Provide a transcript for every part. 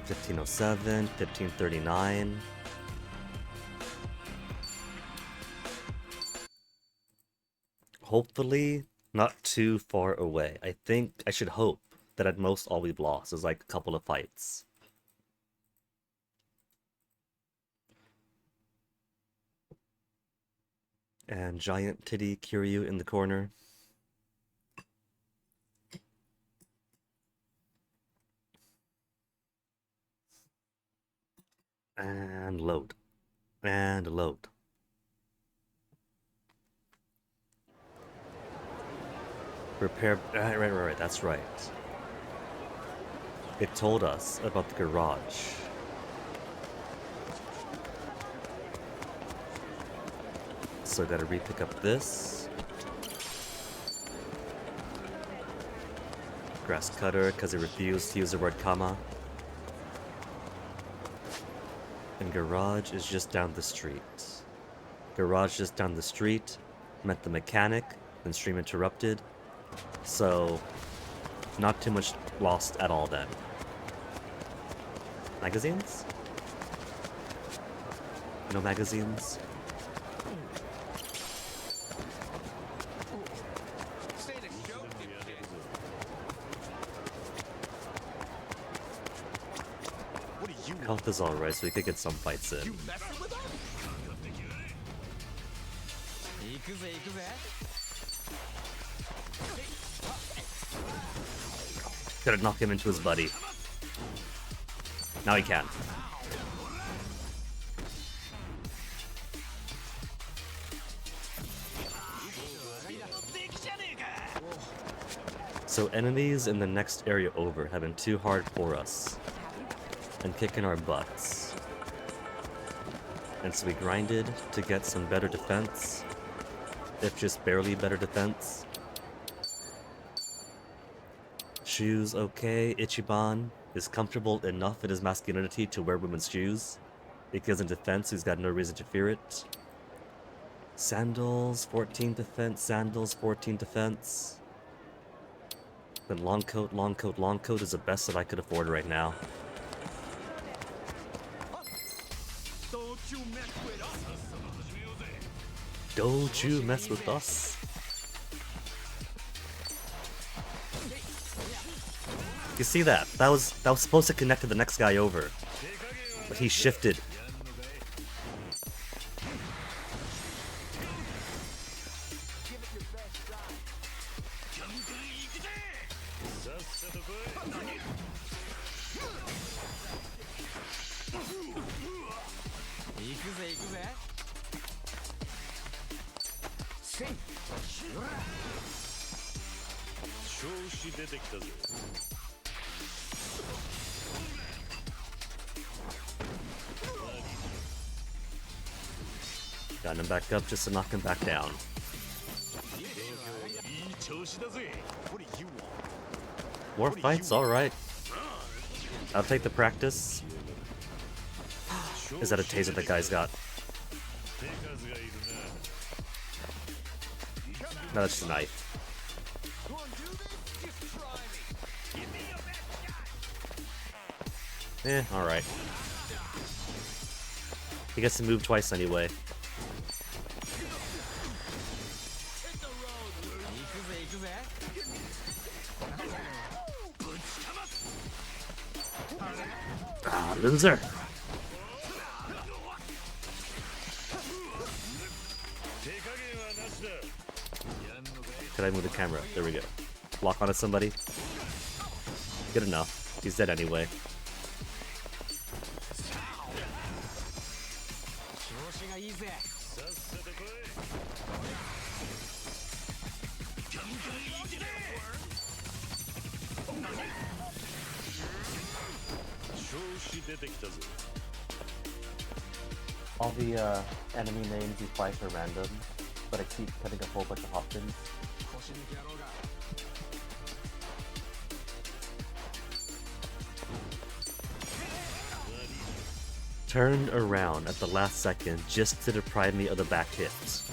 1507, 1539. Hopefully, not too far away. I think I should hope that at most all we've lost is like a couple of fights. And giant titty Kiryu in the corner. And load. And load. Repair. Right. That's right. It told us about the garage. So I gotta re-pick up this. Grass cutter, because it refused to use the word kama. And garage is just down the street. Garage just down the street. Met the mechanic, then stream interrupted. So, not too much lost at all then. Magazines? No magazines? Health is alright, so we could get some fights in. Gotta knock him into his buddy. Now he can. So enemies in the next area over have been too hard for us. And kicking our butts. And so we grinded to get some better defense. If just barely better defense. Shoes okay. Ichiban is comfortable enough in his masculinity to wear women's shoes. Because in defense he's got no reason to fear it. Sandals, 14 defense. Sandals, 14 defense. Then long coat is the best that I could afford right now. Don't you mess with us. You see that? That was supposed to connect to the next guy over. But he shifted. Got him back up just to knock him back down. More fights, alright. I'll take the practice. Is that a taser that guy's got? No, that's just a knife. Alright. He gets to move twice anyway. Ah, loser! Could I move the camera? There we go. Lock onto somebody. Good enough. He's dead anyway. All the enemy names you fight are random, but I keep cutting a whole bunch of options. Turned around at the last second just to deprive me of the back hits.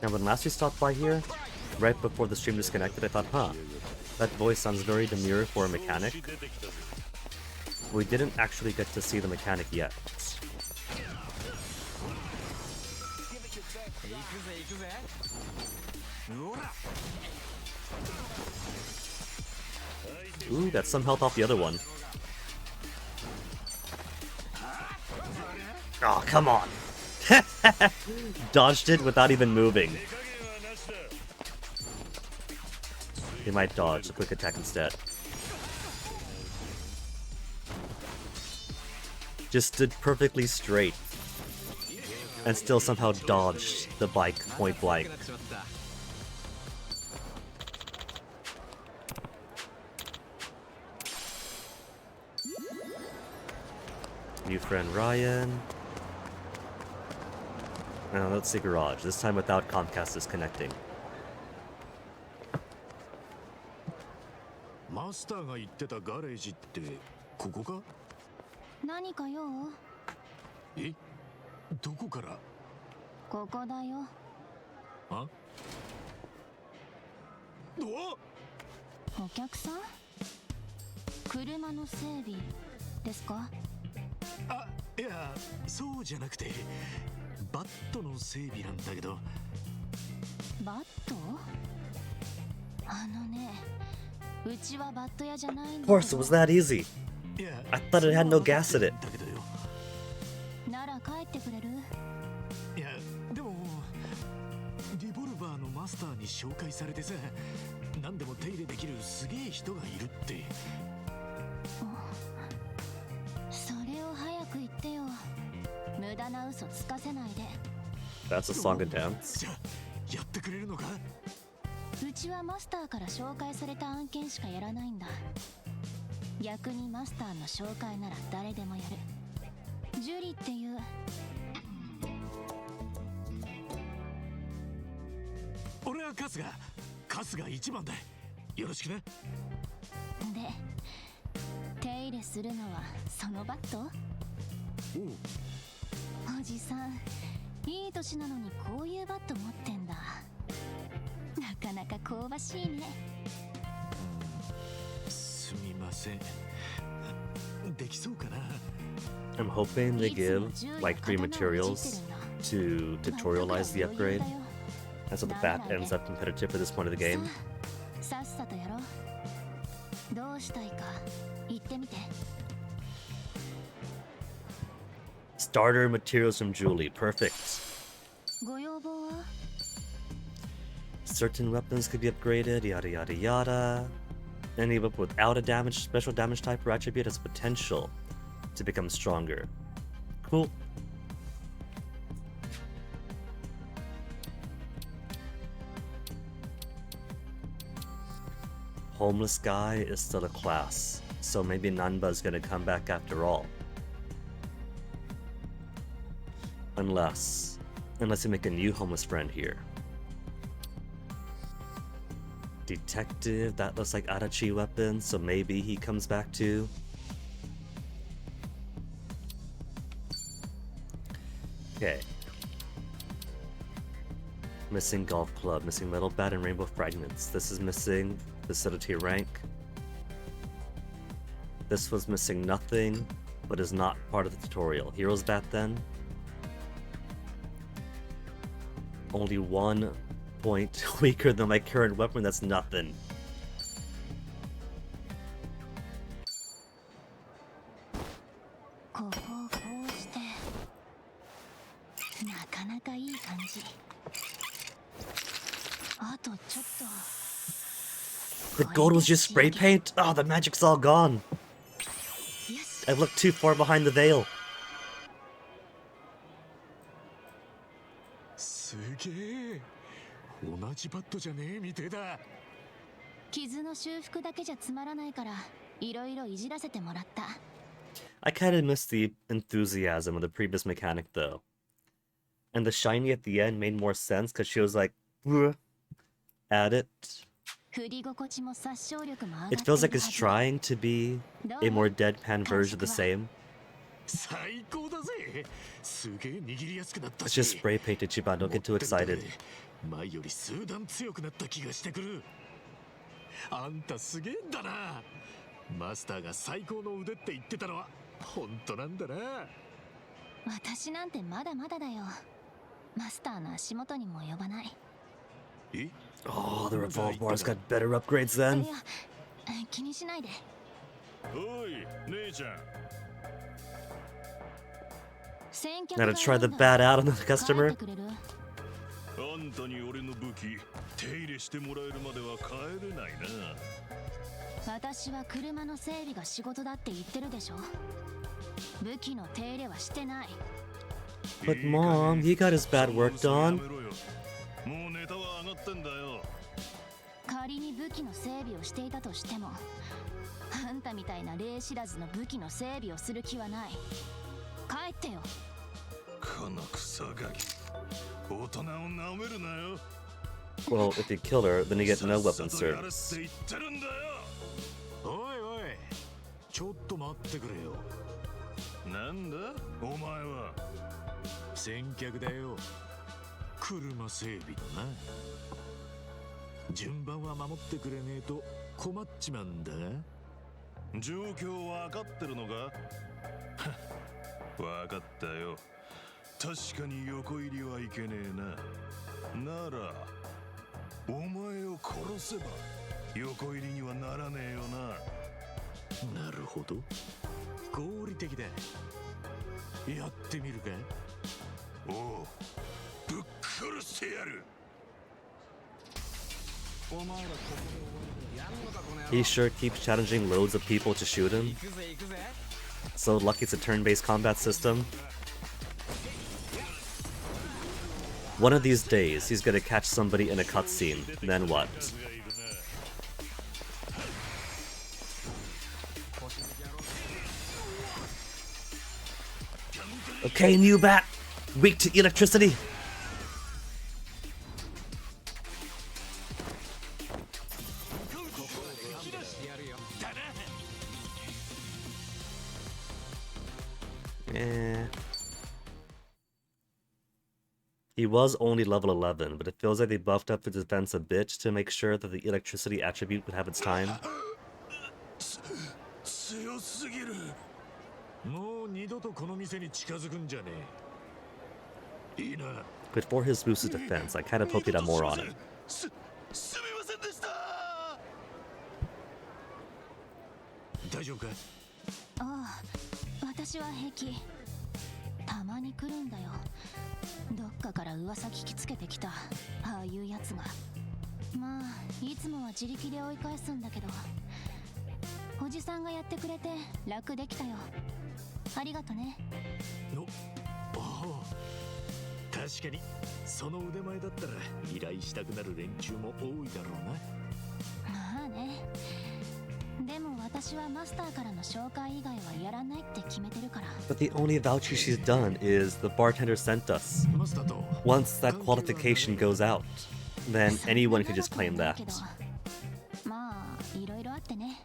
And when last we stopped by here, right before the stream disconnected, I thought, huh, that voice sounds very demure for a mechanic. We didn't actually get to see the mechanic yet. Ooh, that's some health off the other one. Oh, come on! Dodged it without even moving. He might dodge a quick attack instead. Just stood perfectly straight. And still somehow dodged the bike point blank. New friend Ryan. Now let's see garage, this time without Comcast disconnecting. Master が言ってたガレージってここか？何か用？え？どこから？ここだよ。あ？お客さん？車の整備ですか？あ、いや、そうじゃなくて、バットの整備なんだけど。バット？あのね、うちはバット屋じゃないんだけど。Of course, it was that easy. I thought it had no gas in it. なら帰ってくれる？いや、でもリボルバーのマスターに紹介されてさ、何でも手入れできるすげえ人がいるって。それを早く言ってよ。無駄な嘘つかせないで。That's a song and dance. じゃあやってくれるのか？うちはマスターから紹介された案件しかやらないんだ。逆にマスターの紹介なら誰でもやる。ジュリっていう。俺は春日一番だ。よろしくね。で、手入れするのはそのバット？おじさん、いい年なのにこういうバット持ってんだ。なかなか香ばしいね。すみません。できそうかな。I'm hoping they give like free materials to tutorialize the upgrade, and so the bat ends up competitive for this point of the game. さっさとやろう。どうしたいか言ってみて。Starter materials from Julie, perfect. ご要望は？ Certain weapons could be upgraded, yada yada yada. Any weapon without a special damage type or attribute has potential to become stronger. Cool. Homeless guy is still a class, so maybe Nanba's gonna come back after all. Unless we make a new homeless friend here. Detective, that looks like Adachi weapon, so maybe he comes back too. Okay. Missing golf club, missing metal bat and rainbow fragments. This is missing facility rank. This was missing nothing, but is not part of the tutorial. Hero's bat then. Only 1 point weaker than my current weapon, that's nothing. The gold was just spray paint? Oh, the magic's all gone. I've looked too far behind the veil. すげえ。同じバットじゃねえみてえだ。傷の修復だけじゃつまらないから、いろいろいじらせてもらった。I kind of missed the enthusiasm of the previous mechanic though. And the shiny at the end made more sense because she was like, at it. It feels like it's trying to be a more deadpan version of the same. It's just spray painted, Chiban, don't get too excited. 前より数段強くなった気がしてくる。あんたすげえんだな。マスターが最高の腕って言ってたのは本当なんだな。私なんてまだまだだよ。マスターの足元にも及ばない。え Oh, the revolve bar's got better upgrades い then. や、気にしないで。おい、姉ちゃん。先客 Gotta が try the 選んだ bat out on the 帰っ customer. てくれる？あんたに俺の武器手入れしてもらえるまでは帰れないな。私は車の整備が仕事だって言ってるでしょ。武器の手入れはしてない。 But mom, he got his bat worked on. もうネタは上がってんだよ。仮に武器の整備をしていたとしても、あんたみたいな礼知らずの武器の整備をする気はない。帰ってよ。このクソガキ、大人を舐めるなよ。 Well, if you kill her, then you get no weapon さっさとやれって service. 言ってるんだよ。おいおい、ちょっと待ってくれよ。なんだお前は。先客だよ。車整備のな。順番は守ってくれねえと困っちまうんだ。状況わかってるのか。わかったよ。確かに横入りはいけねえな。ならお前を殺せば横入りにはならねえよな。なるほど、合理的だ。やってみるか。おう、ぶっ殺してやる。 He sure keeps challenging loads of people to shoot him. So lucky it's a turn-based combat system. One of these days, he's gonna catch somebody in a cutscene. Then what? Okay, new bat! Weak to electricity! Eh. He was only level 11, but it feels like they buffed up the defense a bit to make sure that the electricity attribute would have its time. 強すぎる。もう二度とこの店に近づくんじゃねえ。いいな。 But for his boosted defense, I kind of hope he'd have more on it. すみませんでした。大丈夫か。ああ、私は平気。たまに来るんだよ。どっかから噂聞きつけてきた、ああいうやつが。まあ、いつもは自力で追い返すんだけど、おじさんがやってくれて楽できたよ。ありがとね。おお、確かにその腕前だったら依頼したくなる連中も多いだろうな。まあね。でも私はマスターからの紹介以外はやらないって決めてるから。 But the only voucher she's done is the bartender sent us. マスターと Once that qualification goes out, then anyone could just claim that. まあいろいろあってね。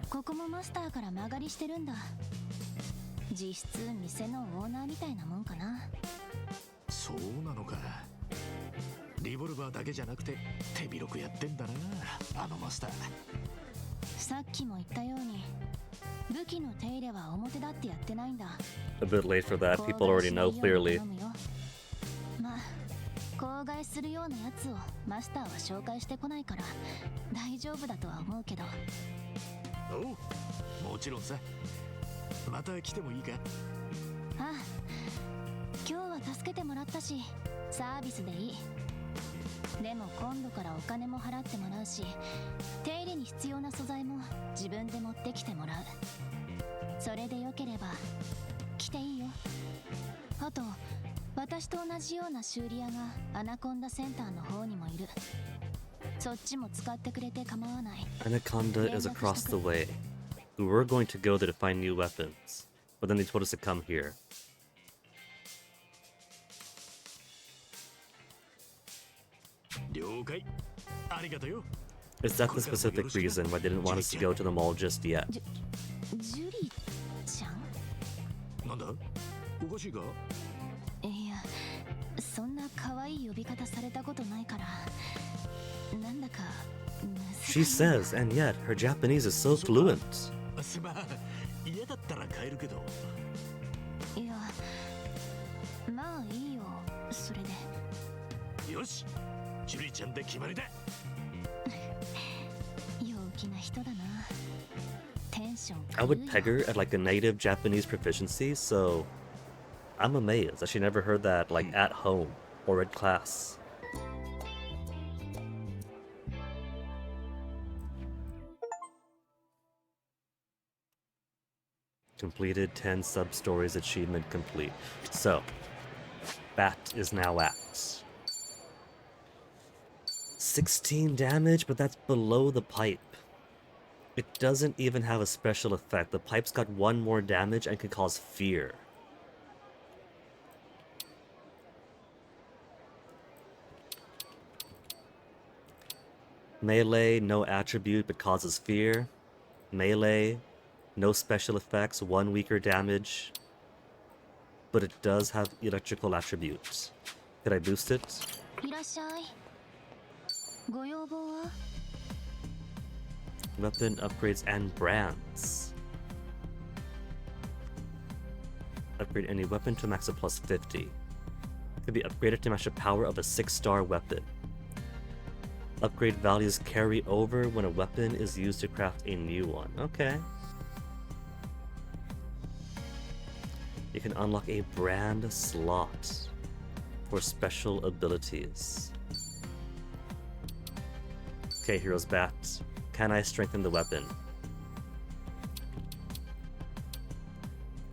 ここもマスターから間借りしてるんだ。実質店のオーナーみたいなもんかな。そうなのか。リボルバーだけじゃなくて手広くやってんだな、あのマスター。さっきも言ったように、武器の手入れは表だってやってないんだ。 A bit late for that, people already know clearly. まあ、口外するようなやつをマスターは紹介してこないから大丈夫だとは思うけど。おう、もちろんさ。また来てもいいか。ああ、今日は助けてもらったし、サービスでいい。でも今度からお金も払ってもらうし、手入れに必要な素材も自分で持ってきてもらう。それでよければ来ていいよ。あと、私と同じような修理屋がアナコンダセンターの方にもいる。そっちも使ってくれて構わない。 Anaconda is across the way. We were going to go there to find new weapons, but then they told us to come here. 了解。ありがとうよ。 Is that the specific reason why they didn't want us to go to the mall just yet? ジュリーちゃん？なんだ？おかしいか？いや、そんな可愛い呼び方されたことないからなんだか She says, and yet her Japanese is so fluent. すまん、嫌だったら帰るけど。いやまあいいよそれで。よし、ジュリちゃんで決まりだ。陽気な人だな。テンション I would peg her at like a native Japanese proficiency, so I'm amazed that she never heard that like at home or in class. Completed 10 sub-stories, achievement complete. So, Bat is now at 16 damage, but that's below the pipe. It doesn't even have a special effect. The pipe's got 1 more damage and can cause fear. Melee, no attribute but causes fear. Melee, no special effects, 1 weaker damage. But it does have electrical attributes. Could I boost it? いらっしゃい。ご要望は？ Weapon upgrades and brands. Upgrade any weapon to a max of plus 50. Could be upgraded to match the power of a 6-star weapon. Upgrade values carry over when a weapon is used to craft a new one. Okay. You can unlock a brand slot for special abilities. Okay, Hero's Bat. Can I strengthen the weapon?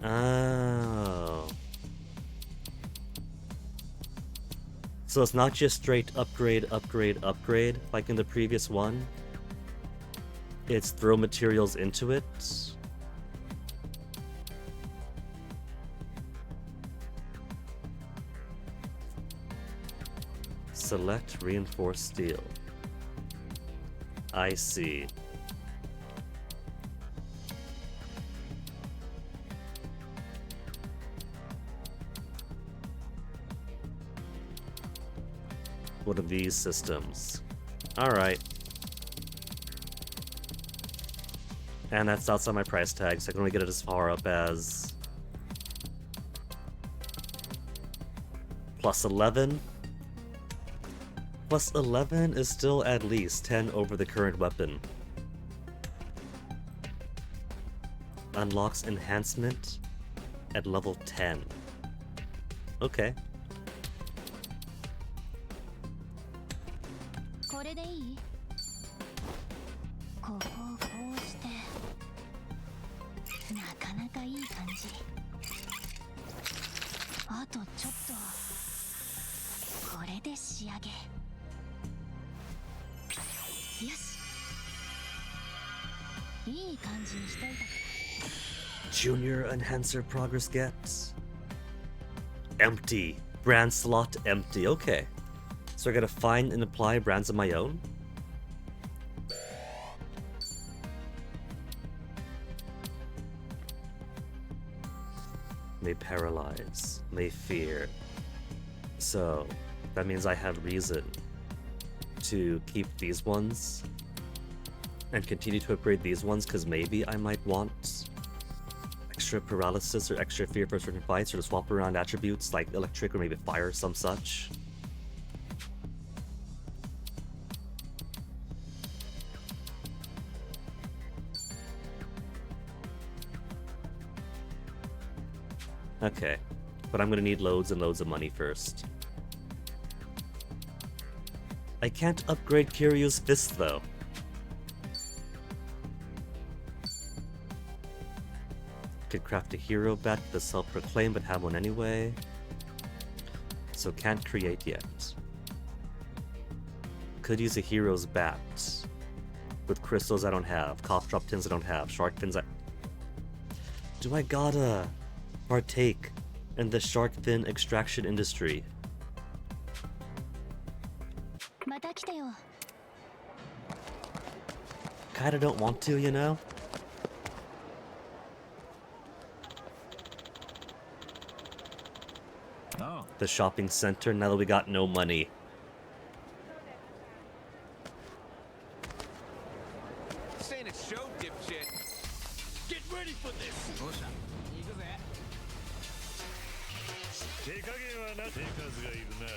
Oh. So it's not just straight upgrade, upgrade, upgrade, like in the previous one. It's throw materials into it. Select reinforced steel. I see. What are these systems? Alright. And that's outside my price tag, so I can only get it as far up as plus 11. Plus 11 is still at least 10 over the current weapon. Unlocks enhancement at level 10. Okay. これでいい？ここをこうしてなかなかいい感じ。あとちょっとこれで仕上げ。よし。いい感じにしといたから。 Junior enhancer progress gets empty. Brand slot empty. Okay. So I gotta find and apply brands of my own? May paralyze. May fear. So that means I have reason to keep these ones and continue to upgrade these ones, because maybe I might want extra paralysis or extra fear for certain fights, or to swap around attributes like electric or maybe fire or some such. Okay, but I'm gonna need loads and loads of money first. I can't upgrade Kiryu's fist though. Could craft a hero bat with the self-proclaimed, but have one anyway. So can't create yet. Could use a hero's bat with crystals I don't have, cough drop tins I don't have, shark fins I... Do I gotta partake in the shark fin extraction industry? また来てよ。 Kinda don't want to, you know? the shopping center now that we got no money. This ain't a show, dipshit. Get ready for this. 手加減はな手数がいるな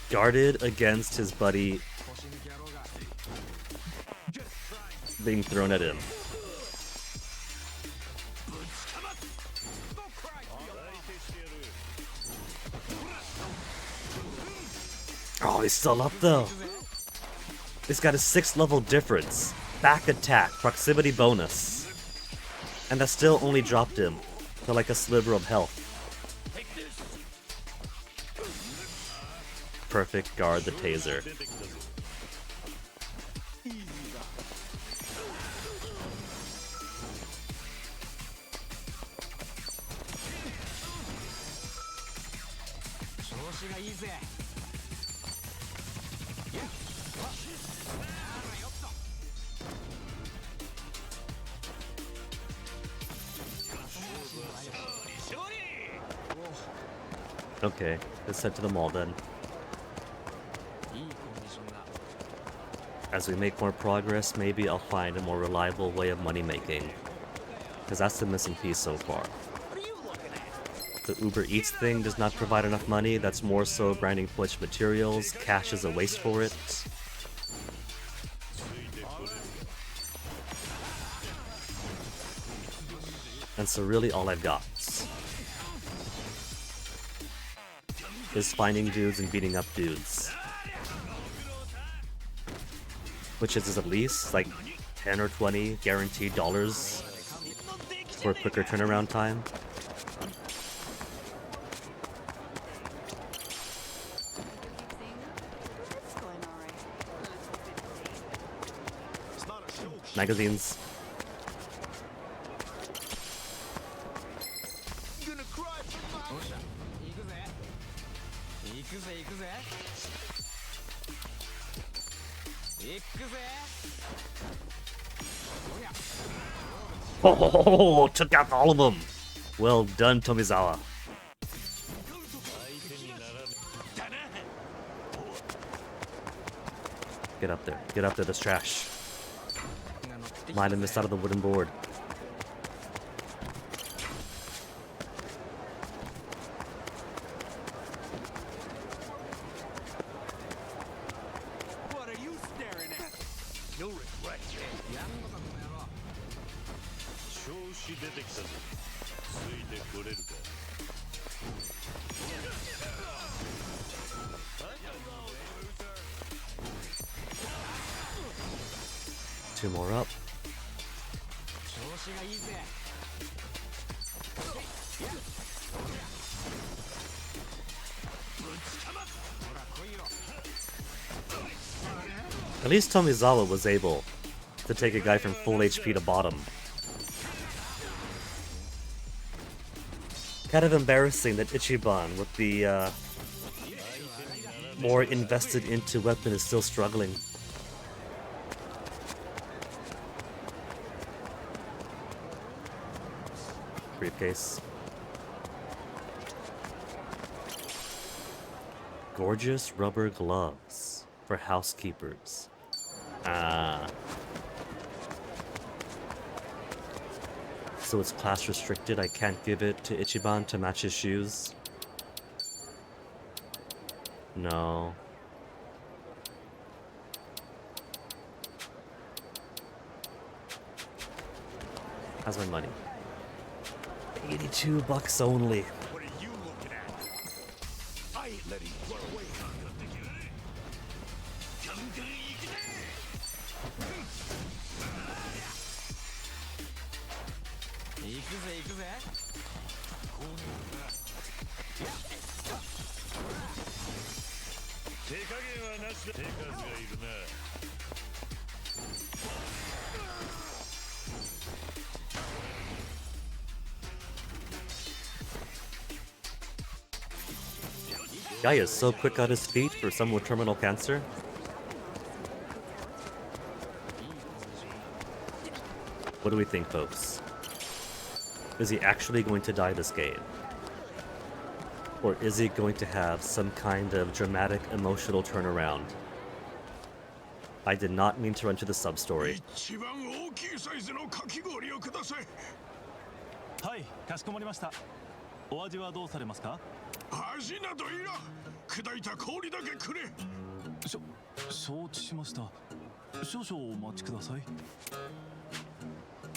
Guarded against his buddy being thrown at him. Oh, he's still up though. He's got a 6th level difference. Back attack, proximity bonus. And that still only dropped him to like a sliver of health. Perfect guard the taser. Okay, let's head to the mall then. As we make more progress, maybe I'll find a more reliable way of money making. Because that's the missing piece so far. The Uber Eats thing does not provide enough money, that's more so grinding Twitch materials, cash is a waste for it. And so really all I've got is finding dudes and beating up dudes. Which is at least like 10 or 20 guaranteed dollars for a quicker turnaround time. Magazines. Oh, took out all of them. Well done, Tomizawa. Get up there. Get up there, there's trash. Might have missed out of the wooden board. What are you staring at? You'll regret it. 調子出てきたぞついてこれるか Two more up. At least Tomizawa was able to take a guy from full HP to bottom. Kind of embarrassing that Ichiban, with the more invested into weapon, is still struggling. Briefcase. Gorgeous rubber gloves for housekeepers. Ah. So it's class restricted, I can't give it to Ichiban to match his shoes? No. How's my money? 82 bucks only. What are you looking at? I ain't letting you run away. Guy is so quick on his feet for someone with terminal cancer. What do we think, folks? Is he actually going to die this game? Or is he going to have some kind of dramatic emotional turnaround? I did not mean to run to the sub-story. 一番大きいサイズのかき氷をください。はい、かしこまりました。お味はどうされますか？味などいらん。砕いた氷だけくれ。承知しました。少々お待ちください。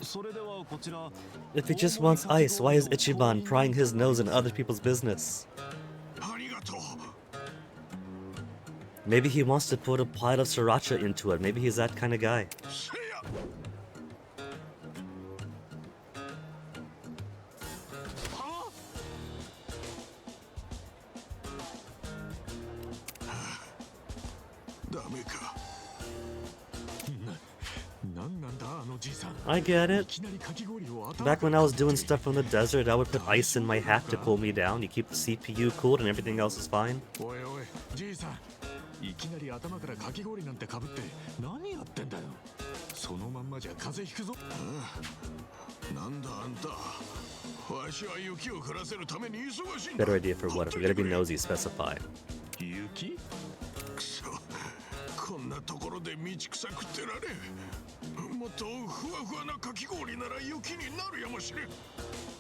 それではこちら。 If he just wants ice, why is Ichiban prying his nose in other people's business? ありがとう。 Maybe he wants to put a pile of sriracha into it. Maybe he's that kind of guy. せや。はあ。ダメか。なんなんだあのじいさん。 I get い it. きなりかき氷を頭 Back when I was doing stuff from the desert, I would put ice in my hat to cool me down. You keep the CPU cooled and everything else is fine. おいおいじいさん、いきなり頭からかき氷なんてかぶって何やってんだよ。そのまんまじゃ風邪ひくぞ。なんだあんた。わしは雪を降らせるために忙しいんだ。 Better idea for what? If we're gonna be nosy, specify. 雪？くそ。こんなところで道草食ってられん。もっとふわふわなかき氷なら雪になるやもしれん。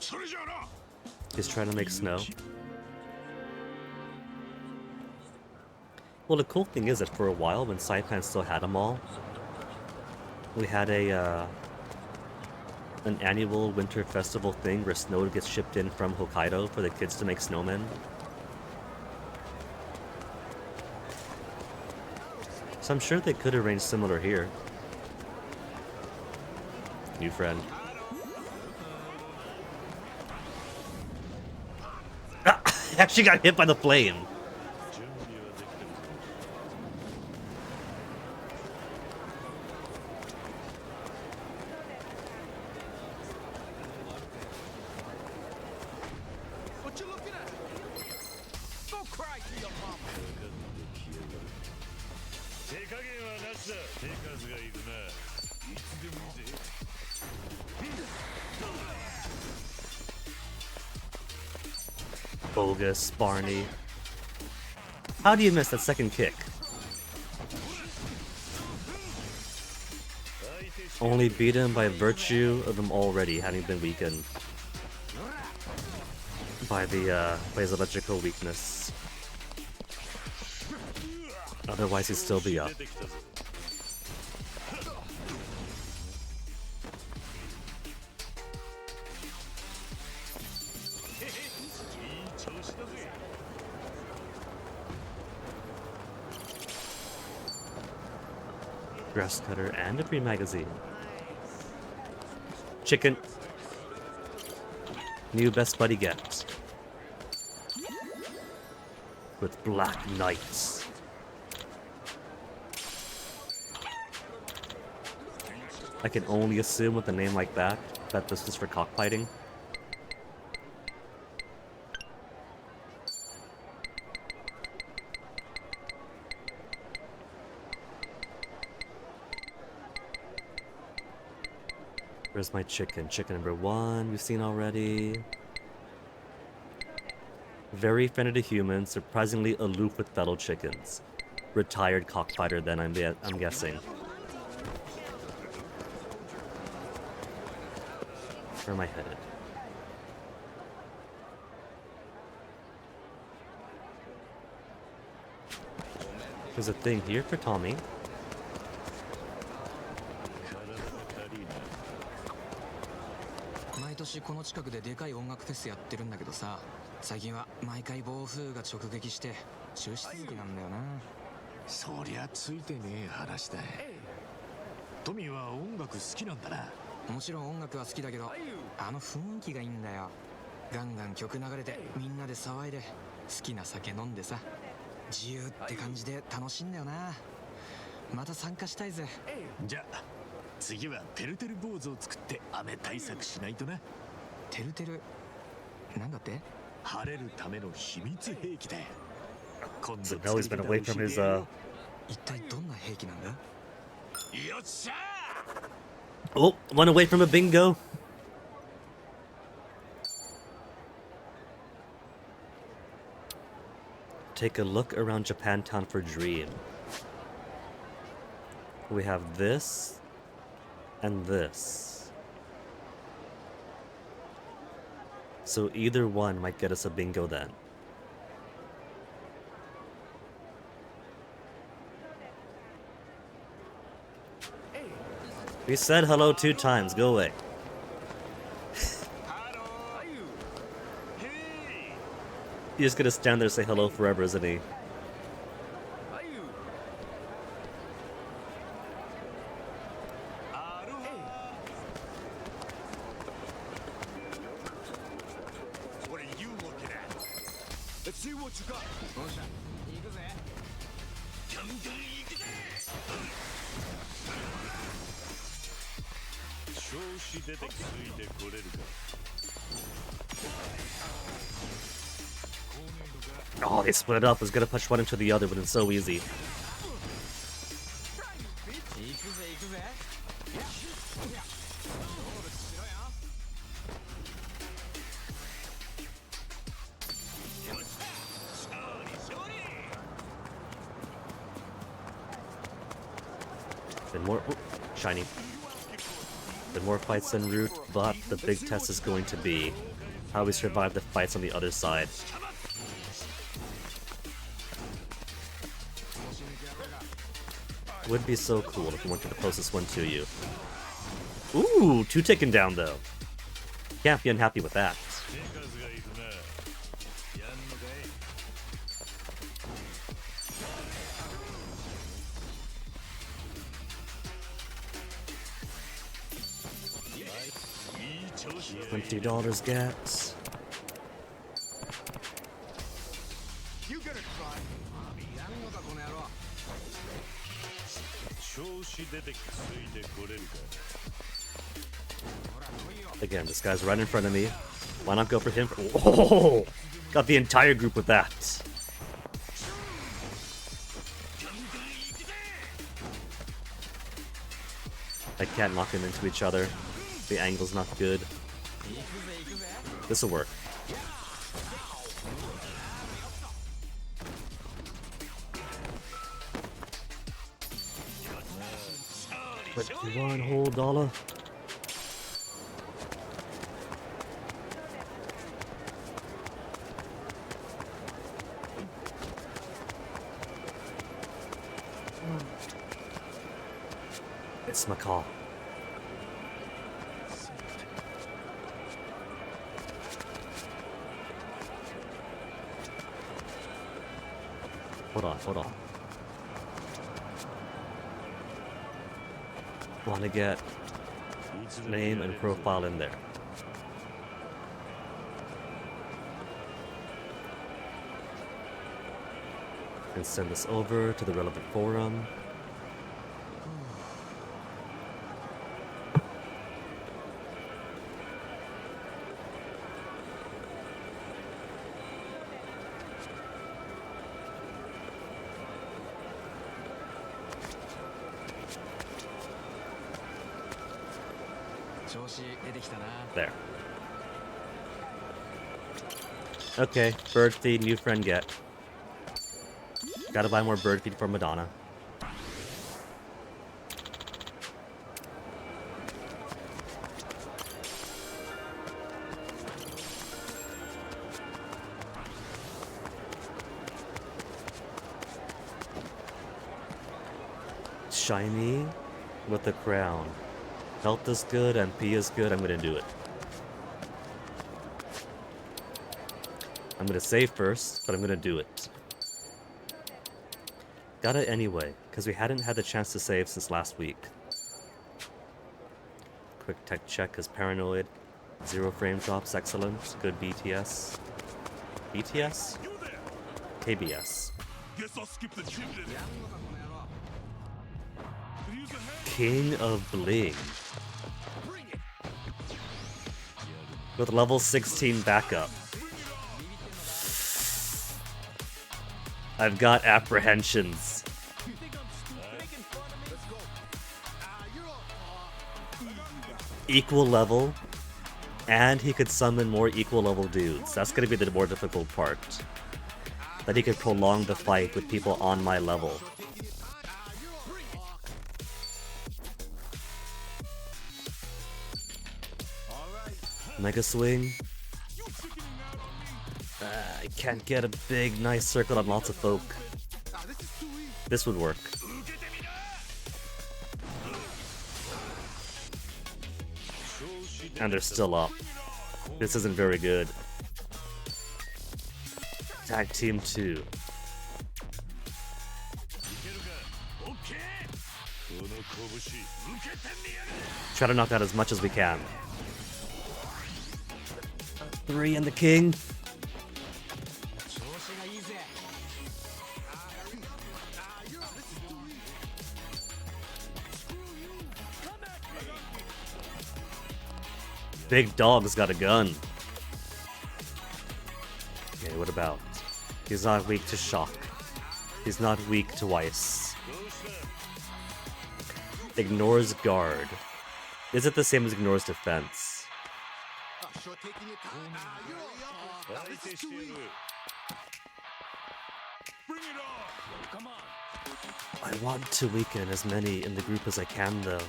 それじゃあな。 He's trying to make snow. Well, the cool thing is that for a while, when Saipan still had them all, we had an annual winter festival thing where snow gets shipped in from Hokkaido for the kids to make snowmen. So I'm sure they could arrange similar here. New friend. Ah, I actually got hit by the flame. What you looking at? Go cry to your mama. 手加減はなしだ。手数がいるな。いつでもいいぜ。 Bogus, Barney. How do you miss that second kick? Only beat him by virtue of him already having been weakened by his electrical weakness. Otherwise, he'd still be up. Grass cutter and a free magazine. Chicken. New best buddy get. With Black Knights. I can only assume with a name like that this is for cockfighting. Where's my chicken? Chicken number 1, we've seen already. Very friendly to humans, surprisingly aloof with fellow chickens. Retired cockfighter then, I'm guessing. Where am I headed? There's a thing here for Tommy.毎年この近くででかい音楽フェスやってるんだけどさ、最近は毎回暴風が直撃して中止続きなんだよな。そりゃついてねえ話だ。トミーは音楽好きなんだな。もちろん音楽は好きだけど、あの雰囲気がいいんだよ。ガンガン曲流れてみんなで騒いで好きな酒飲んでさ、自由って感じで楽しいんだよな。また参加したいぜ。じゃあ次はてるてる坊主を作って雨対策しないとな。てるてるなんだって？晴れるための秘密兵器だよ。今度 So now he's been away from his 一体どんな兵器なんだ？よっしゃ Oh, one away from a bingo. take a look around Japantown for Dream. We have this and this. So either one might get us a bingo then. We said hello 2 times, go away. He's just gonna stand there and say hello forever, isn't he? What are you looking at? Let's see what you got. 調子出てついてこれるか Oh, they split it up. I was gonna push one into the other, but it's so easy. Been more shiny. Been more fights en route, but the big test is going to be how we survive the fights on the other side. Would be so cool if we went to the closest one to you. Ooh, 2 taken down though. Can't be unhappy with that. $20 gets. You gonna try? Again, this guy's right in front of me. Why not go for him? Oh, got the entire group with that. I can't knock them into each other. The angle's not good. This'll work. $21 whole dollar. It's my call. Hold on. Want to get name and profile in there. And send this over to the relevant forum. There. Okay, bird feed, new friend get. Gotta buy more bird feed for Madonna. Shiny with the crown. Health is good, MP is good, I'm gonna do it. I'm gonna save first, but I'm gonna do it. Got it anyway, because we hadn't had the chance to save since last week. Quick tech check is paranoid. 0 frame drops, excellent. Good BTS. BTS? KBS. Guess I'll skip the gym today. King of Bling. With level 16 backup. I've got apprehensions. Equal level, and he could summon more equal level dudes. That's gonna be the more difficult part. that he could prolong the fight with people on my level. Mega Swing. I can't get a big, nice circle on lots of folk. This would work. And they're still up. This isn't very good. Tag team 2. Try to knock out as much as we can. 3 and the king. Big Dog's got a gun. Okay, what about? He's not weak to shock. He's not weak to ice. Ignores guard. Is it the same as ignores defense? I want to weaken as many in the group as I can, though.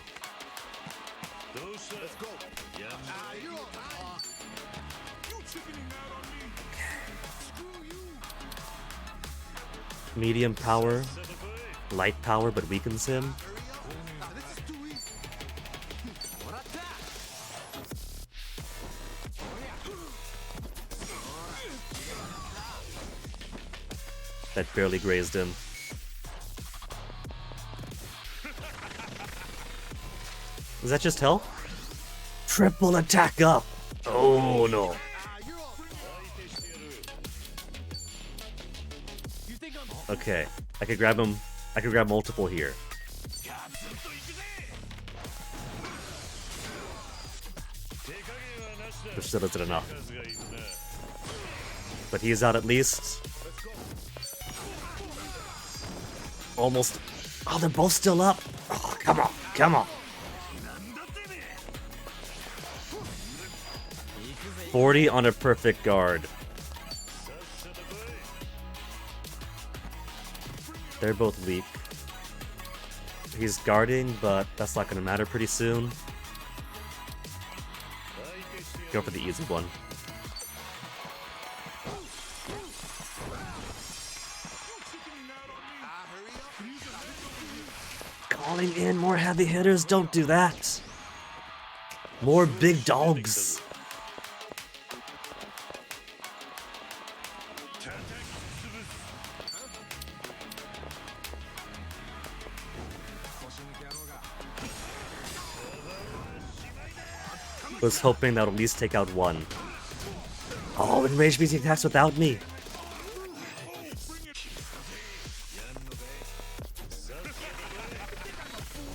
Medium power, light power, but weakens him. That barely grazed him. Is that just hell? Triple attack up! Oh no. Okay, I could grab him. I could grab multiple here. Which still isn't enough. But he's out at least. Almost. Oh, they're both still up. Oh, come on, come on. 40 on a perfect guard. They're both weak. He's guarding, but that's not gonna matter pretty soon. Go for the easy one. Calling in more heavy hitters, don't do that. More big dogs. Was hoping that would at least take out one. Oh, enraged means he attacks without me.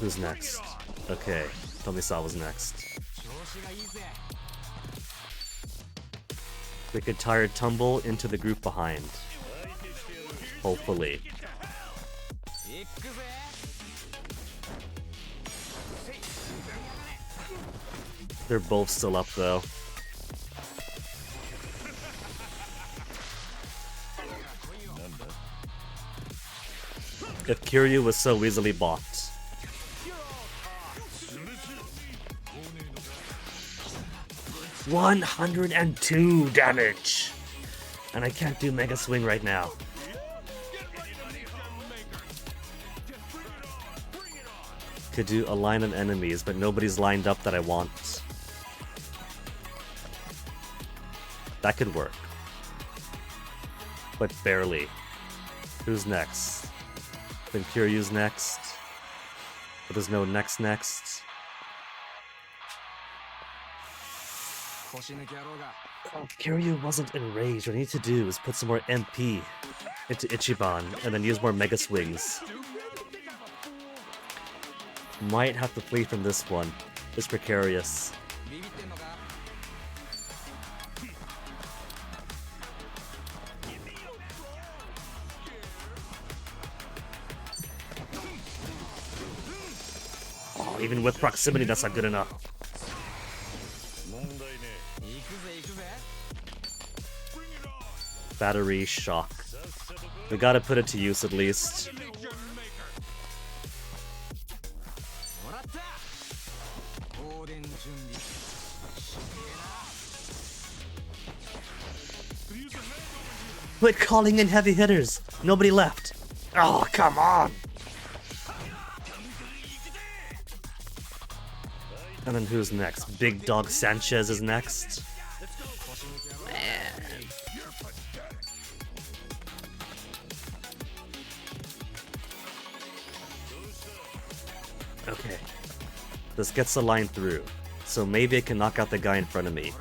Who's next? Okay, Tomisawa was next. We could tired tumble into the group behind. Hopefully. They're both still up though. If Kiryu was so easily bought. $102 damage! And I can't do Mega Swing right now. Could do a line of enemies, but nobody's lined up that I want. That could work. But barely. Who's next? Then Kiryu's next. But there's no next. Oh, Kiryu wasn't enraged. What I need to do is put some more MP into Ichiban and then use more Mega Swings. Might have to flee from this one. It's precarious. Oh, even with proximity, that's not good enough. Battery shock. We gotta put it to use at least. Quit calling in heavy hitters! Nobody left! Oh, come on! And then who's next? Big Dog Sanchez is next. Man. Okay. This gets the line through. So maybe I can knock out the guy in front of me.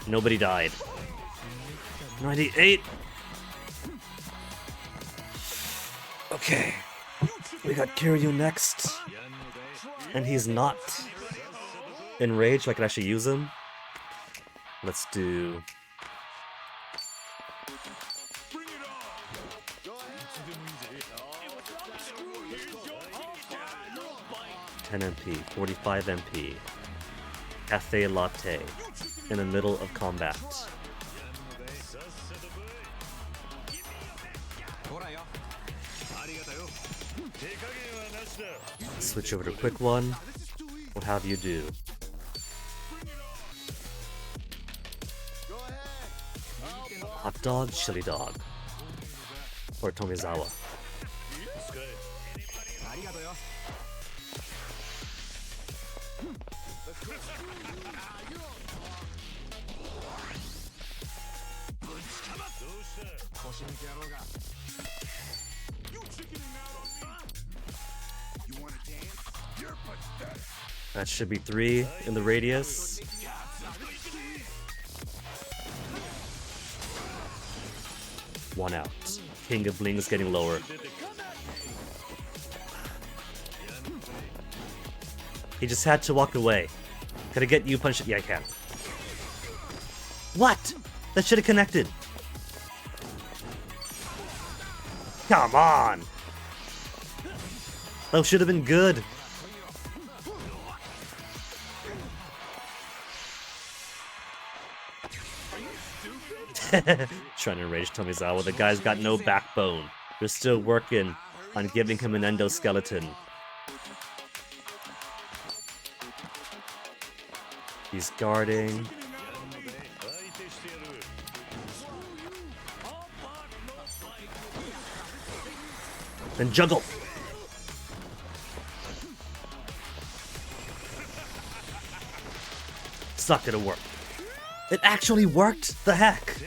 Nobody died. 98! Okay. We got Kiryu next. And he's not enraged, so I can actually use him. Let's do... 10 MP, 45 MP. Cafe Latte. In the middle of combat. Switch over to quick one. What have you do? Hot dog, chili dog. Or Tomizawa. That should be 3 in the radius. One out. King of Bling is getting lower. He just had to walk away. Could I get you punched? Yeah, I can. What? That should have connected. Come on. That should have been good. Trying to enrage Tomizawa. The guy's got no backbone. They're still working on giving him an endoskeleton. He's guarding. Then juggle. It's not gonna work. It actually worked? The heck?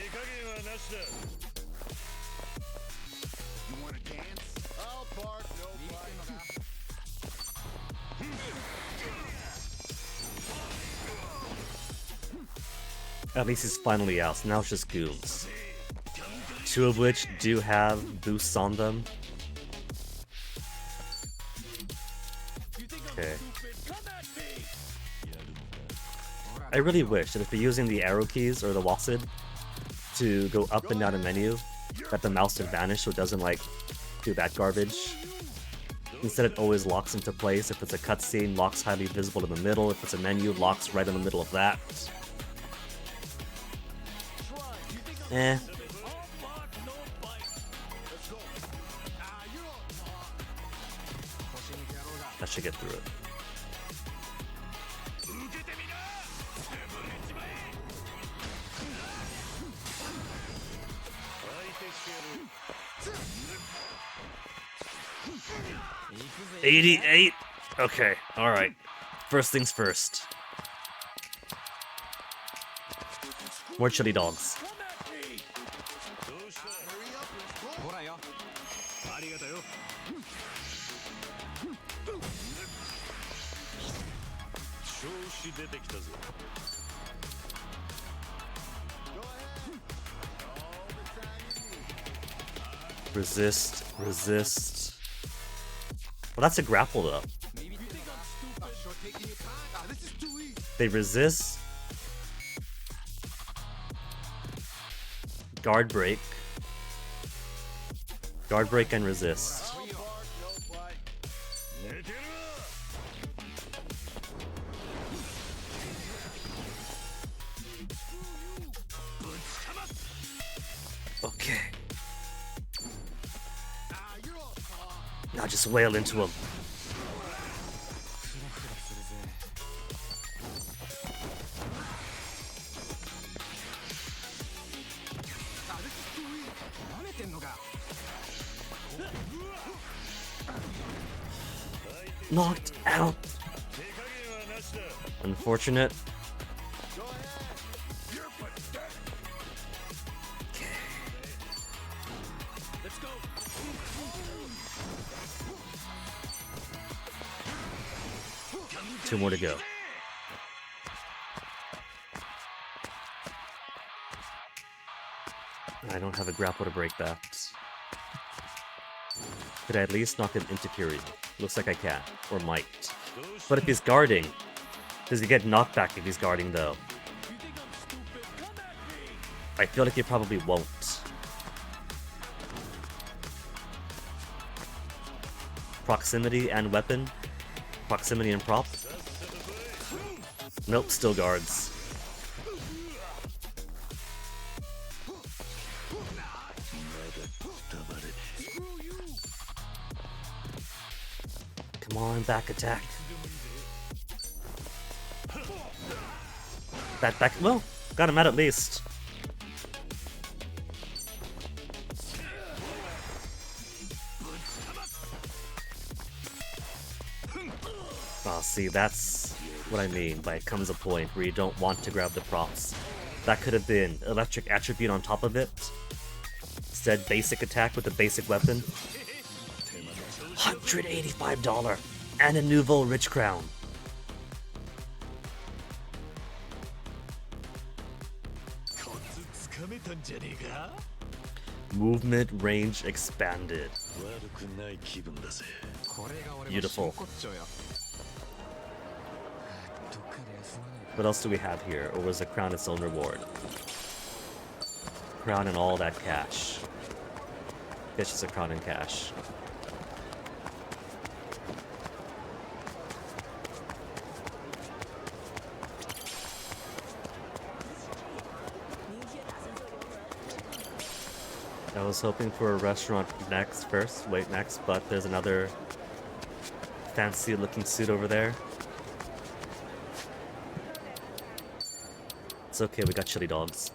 At least he's finally out, so now it's just Gooms. 2 of which do have boosts on them. Okay. I really wish that if you're using the arrow keys or the WASD to go up and down a menu, that the mouse would vanish so it doesn't like do that garbage. Instead it always locks into place. If it's a cutscene, locks highly visible in the middle. If it's a menu, locks right in the middle of that. Eh. That should get through it. $88? Okay, alright. First things first. More chili dogs. Resist, resist. Well, that's a grapple though. They resist. Guard break. Guard break and resist. Okay. Now just wail into him. Knocked out. Unfortunate. Two more to go. I don't have a grapple to break that. Could I at least knock him into Fury? Looks like I can, or might. But if he's guarding, does he get knocked back if he's guarding though? I feel like he probably won't. Proximity and weapon? Proximity and prop? Nope, still guards. Come on, back attack. That back, well, got him out at least. Oh, see, that's what I mean by it comes a point where you don't want to grab the props. That could have been electric attribute on top of it. Instead, basic attack with a basic weapon. $185 and a nouveau rich crown. Movement range expanded. Beautiful. What else do we have here? Or was the crown its own reward? Crown and all that cash. It's just a crown and cash. I was hoping for a restaurant next, but there's another fancy looking suit over there. It's okay, we got chili dogs.